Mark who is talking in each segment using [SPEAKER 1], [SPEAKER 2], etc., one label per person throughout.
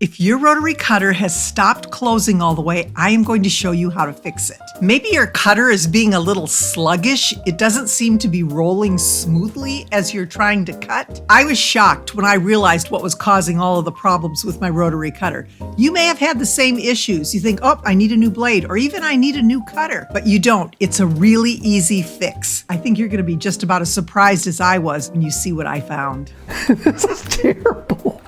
[SPEAKER 1] If your rotary cutter has stopped closing all the way, I am going to show you how to fix it. Maybe your cutter is being a little sluggish. It doesn't seem to be rolling smoothly as you're trying to cut. I was shocked when I realized what was causing all of the problems with my rotary cutter. You may have had the same issues. You think, oh, I need a new blade, or even I need a new cutter, but you don't. It's a really easy fix. I think you're going to be just about as surprised as I was when you see what I found.
[SPEAKER 2] This is terrible.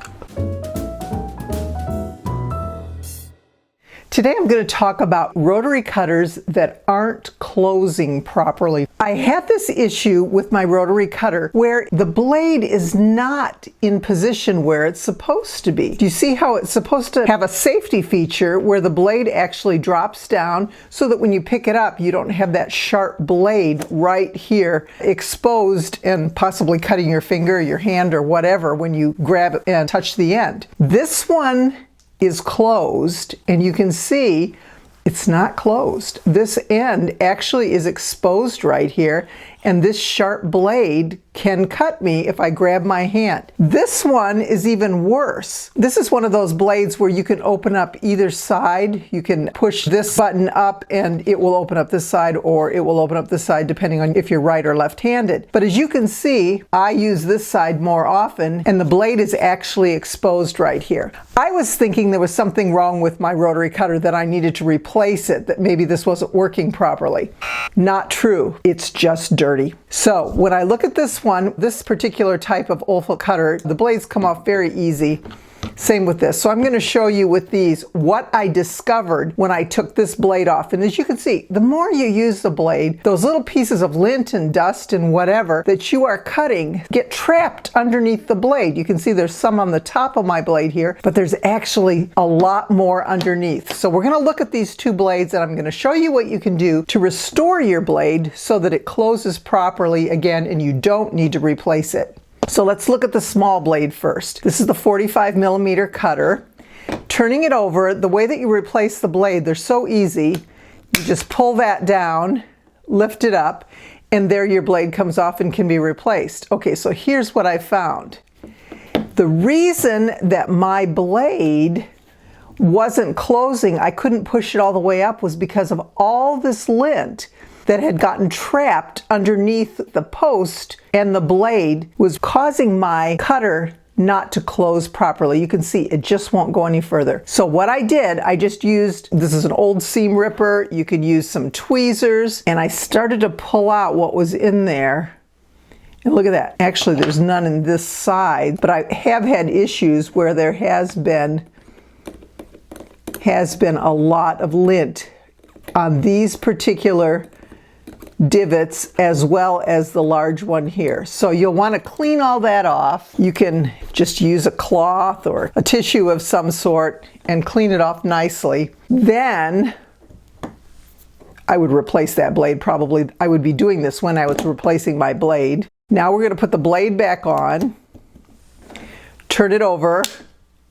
[SPEAKER 2] Today I'm going to talk about rotary cutters that aren't closing properly. I had this issue with my rotary cutter where the blade is not in position where it's supposed to be. Do you see how it's supposed to have a safety feature where the blade actually drops down so that when you pick it up you don't have that sharp blade right here exposed and possibly cutting your finger or your hand or whatever when you grab it and touch the end. This one is closed, and you can see it's not closed. This end actually is exposed right here, and this sharp blade can cut me if I grab my hand. This one is even worse. This is one of those blades where you can open up either side. You can push this button up and it will open up this side, or it will open up this side depending on if you're right or left-handed. But as you can see, I use this side more often, and the blade is actually exposed right here. I was thinking there was something wrong with my rotary cutter, that I needed to replace it, that maybe this wasn't working properly. Not true. It's just dirty. So when I look at this one, this particular type of Olfa cutter, the blades come off very easy. Same with this. So I'm going to show you with these what I discovered when I took this blade off. And as you can see, the more you use the blade, those little pieces of lint and dust and whatever that you are cutting get trapped underneath the blade. You can see there's some on the top of my blade here, but there's actually a lot more underneath. So we're going to look at these two blades, and I'm going to show you what you can do to restore your blade so that it closes properly again and you don't need to replace it. So let's look at the small blade first. This is the 45mm cutter. Turning it over, the way that you replace the blade, they're so easy. You just pull that down, lift it up, and there your blade comes off and can be replaced. Okay, so here's what I found. The reason that my blade wasn't closing, I couldn't push it all the way up, was because of all this lint that had gotten trapped underneath the post, and the blade was causing my cutter not to close properly. You can see it just won't go any further. So what I did, I just used, this is an old seam ripper, you could use some tweezers, and I started to pull out what was in there. And look at that. Actually, there's none in this side, but I have had issues where there has been a lot of lint on these particular divots as well as the large one here. So you'll want to clean all that off. You can just use a cloth or a tissue of some sort and clean it off nicely. Then I would replace that blade. Probably I would be doing this when I was replacing my blade. Now we're going to put the blade back on, turn it over,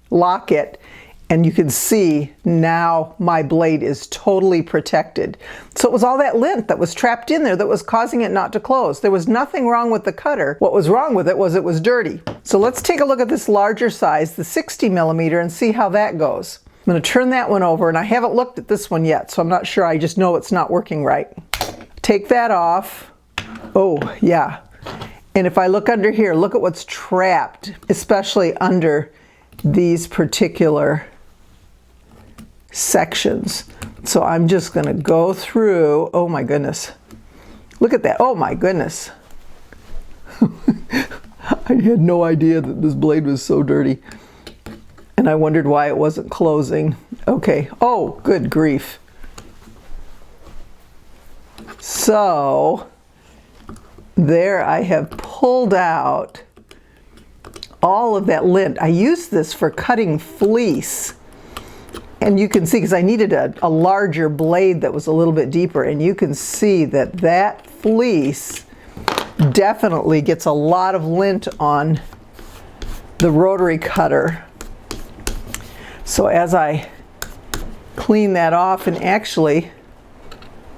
[SPEAKER 2] lock it, and you can see now my blade is totally protected. So it was all that lint that was trapped in there that was causing it not to close. There was nothing wrong with the cutter. What was wrong with it was dirty. So let's take a look at this larger size, the 60mm, and see how that goes. I'm going to turn that one over, and I haven't looked at this one yet, so I'm not sure. I just know it's not working right. Take that off. Oh, yeah. And if I look under here, look at what's trapped, especially under these particular sections. So I'm just going to go through. Oh my goodness. Look at that. Oh my goodness. I had no idea that this blade was so dirty. And I wondered why it wasn't closing. Okay. Oh, good grief. So there I have pulled out all of that lint. I used this for cutting fleece. And you can see, because I needed a larger blade that was a little bit deeper, and you can see that that fleece definitely gets a lot of lint on the rotary cutter. So as I clean that off, and actually,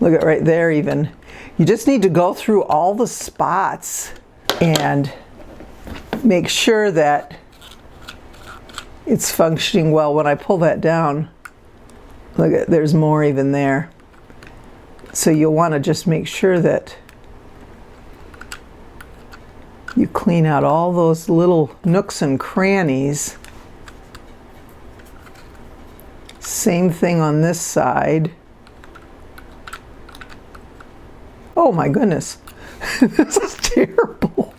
[SPEAKER 2] look at right there even, you just need to go through all the spots and make sure that it's functioning well. When I pull that down, look at, there's more even there. So you'll want to just make sure that you clean out all those little nooks and crannies. Same thing on this side. Oh my goodness, this is terrible.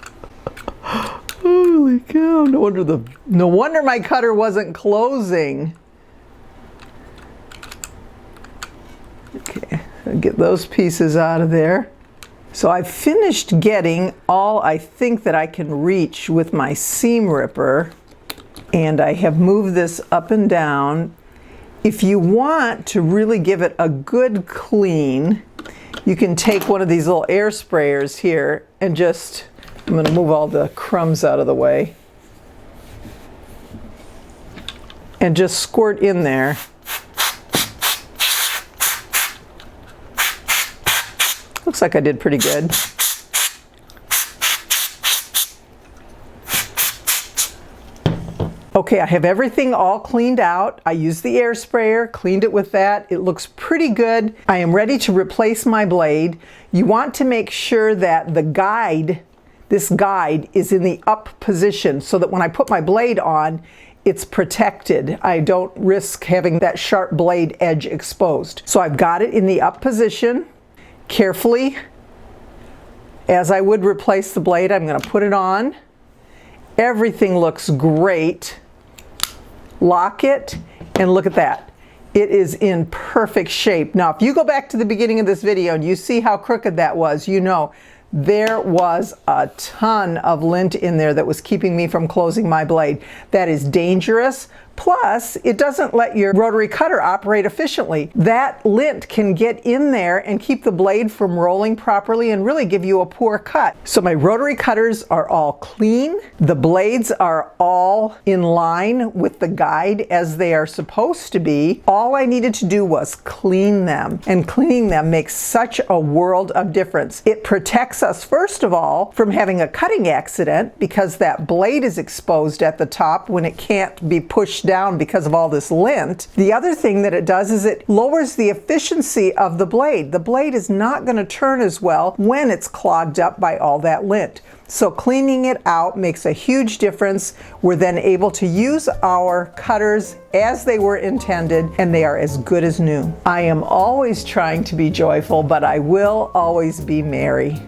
[SPEAKER 2] Holy cow, no wonder my cutter wasn't closing. Okay, I'll get those pieces out of there. So I've finished getting all I think that I can reach with my seam ripper, and I have moved this up and down. If you want to really give it a good clean, you can take one of these little air sprayers here and just, I'm going to move all the crumbs out of the way, and just squirt in there. Looks like I did pretty good. Okay, I have everything all cleaned out. I used the air sprayer, cleaned it with that. It looks pretty good. I am ready to replace my blade. You want to make sure that the guide, this guide, is in the up position so that when I put my blade on, it's protected. I don't risk having that sharp blade edge exposed. So I've got it in the up position. Carefully, as I would replace the blade, I'm going to put it on. Everything looks great. Lock it, and look at that. It is in perfect shape. Now, if you go back to the beginning of this video and you see how crooked that was, you know there was a ton of lint in there that was keeping me from closing my blade. That is dangerous. Plus, it doesn't let your rotary cutter operate efficiently. That lint can get in there and keep the blade from rolling properly and really give you a poor cut. So my rotary cutters are all clean. The blades are all in line with the guide as they are supposed to be. All I needed to do was clean them, and cleaning them makes such a world of difference. It protects us, first of all, from having a cutting accident because that blade is exposed at the top when it can't be pushed down because of all this lint. The other thing that it does is it lowers the efficiency of the blade. The blade is not going to turn as well when it's clogged up by all that lint. So cleaning it out makes a huge difference. We're then able to use our cutters as they were intended, and they are as good as new. I am always trying to be joyful, but I will always be merry.